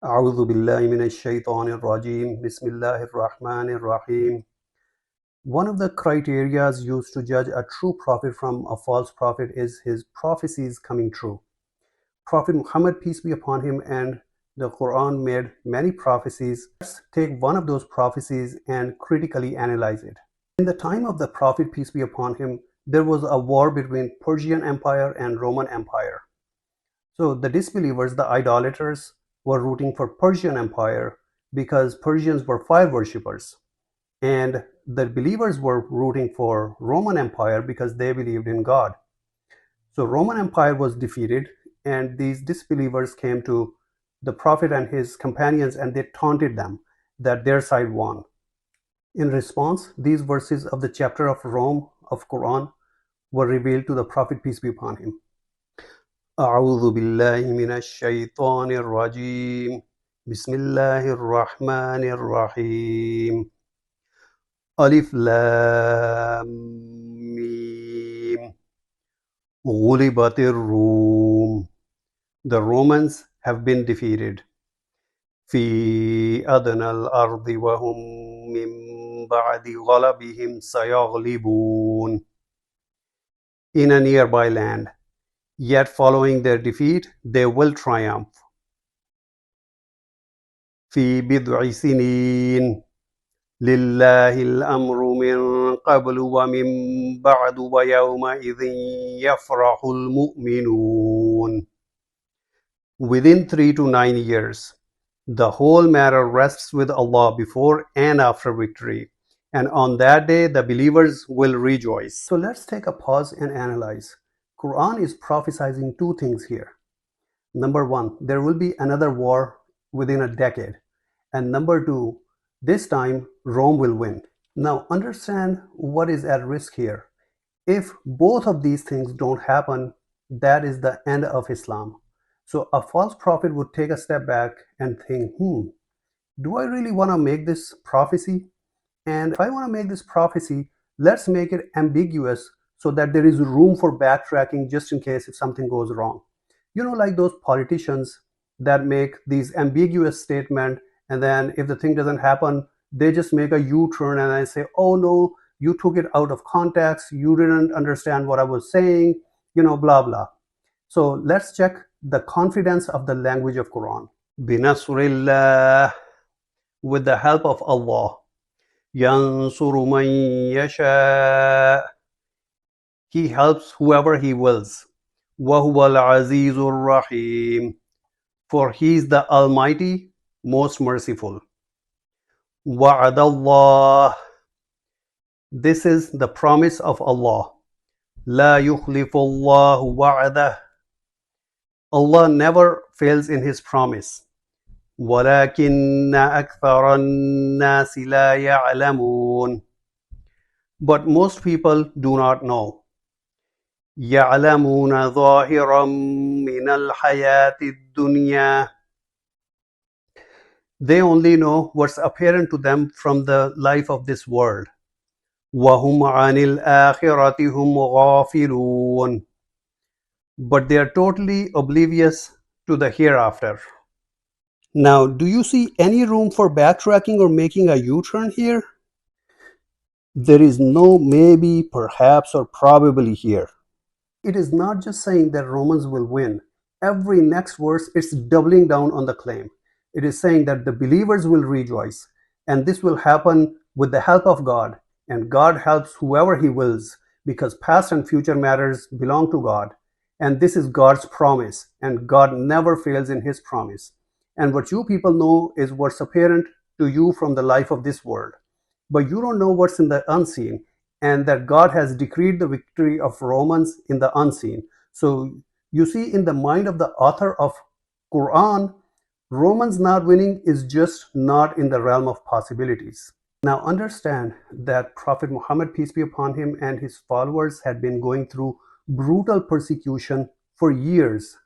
أعوذ بالله من الشيطان الرجيم بسم الله الرحمن الرحيم. One of the criteria used to judge a true prophet from a false prophet is his prophecies coming true. Prophet Muhammad, peace be upon him, and the Quran made many prophecies. Let's take one of those prophecies and critically analyze it. In the time of the Prophet, peace be upon him, there was a war between Persian Empire and Roman Empire. So the disbelievers, the idolaters, were rooting for Persian Empire because Persians were fire worshippers. And the believers were rooting for Roman Empire because they believed in God. So Roman Empire was defeated, and these disbelievers came to the Prophet and his companions and they taunted them that their side won. In response, these verses of the chapter of Rome of Quran were revealed to the Prophet, peace be upon him. أعوذ بالله من الشيطان الرجيم بسم الله الرحمن الرحيم ألف لام ميم غلبت الروم. The Romans have been defeated. في أدنى الأرض وهم من بعد غلبهم سيغلبون. In a nearby land, yet following their defeat, they will triumph. في بضع سنين لله الأمر من قبل ومن بعد ويومئذ يفرح المؤمنون. Within 3 to 9 years, the whole matter rests with Allah before and after victory, and on that day the believers will rejoice. So let's take a pause and analyze. Quran is prophesying two things here. Number one, there will be another war within a decade. And number two, this time Rome will win. Now understand what is at risk here. If both of these things don't happen, that is the end of Islam. So a false prophet would take a step back and think, do I really want to make this prophecy? And if I want to make this prophecy, let's make it ambiguous so that there is room for backtracking just in case if something goes wrong. You know, like those politicians that make these ambiguous statements, and then if the thing doesn't happen, they just make a U-turn and I say, oh no, you took it out of context, you didn't understand what I was saying, blah blah. So let's check the confidence of the language of Quran. Binasrillah, with the help of Allah. Yansuru man yasha, He helps whoever He wills. Wahuwa al-azizur rahim, for He is the Almighty, most merciful. Wa'adallah, this is the promise of Allah. La yukhlifullahu wa'adah, Allah never fails in His promise. وَلَكِنَّ أَكْثَرَ النَّاسِ لَا يَعْلَمُونَ, but most people do not know. يَعْلَمُونَ ظَاهِرًا مِنَ الْحَيَاةِ الدُّنْيَا, they only know what's apparent to them from the life of this world. وَهُمْ عَنِ الْآخِرَةِ هُمْ غَافِلُونَ, but they are totally oblivious to the hereafter. Now, do you see any room for backtracking or making a U-turn here? There is no maybe, perhaps, or probably here. It is not just saying that Romans will win. Every next verse is doubling down on the claim. It is saying that the believers will rejoice, and this will happen with the help of God, and God helps whoever He wills, because past and future matters belong to God, and this is God's promise, and God never fails in His promise. And what you people know is what's apparent to you from the life of this world. But you don't know what's in the unseen, and that God has decreed the victory of Romans in the unseen. So you see, in the mind of the author of Quran, Romans not winning is just not in the realm of possibilities. Now understand that Prophet Muhammad, peace be upon him, and his followers had been going through brutal persecution for years.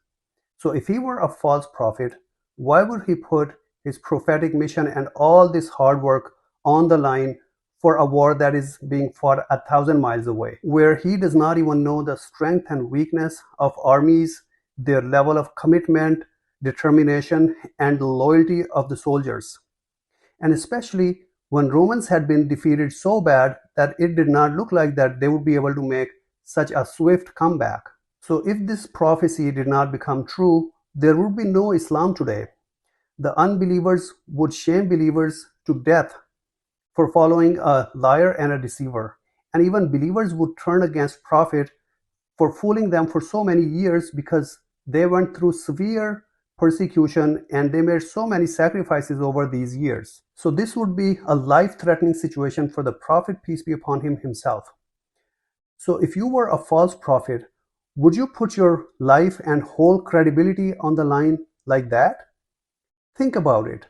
So if he were a false prophet, why would he put his prophetic mission and all this hard work on the line for a war that is being fought 1,000 miles away, where he does not even know the strength and weakness of armies, their level of commitment, determination, and the loyalty of the soldiers, and especially when Romans had been defeated so bad that it did not look like that they would be able to make such a swift comeback. So if this prophecy did not become true, there would be no Islam today. The unbelievers would shame believers to death for following a liar and a deceiver. And even believers would turn against Prophet for fooling them for so many years because they went through severe persecution and they made so many sacrifices over these years. So this would be a life-threatening situation for the Prophet, peace be upon him, himself. So if you were a false prophet, would you put your life and whole credibility on the line like that? Think about it.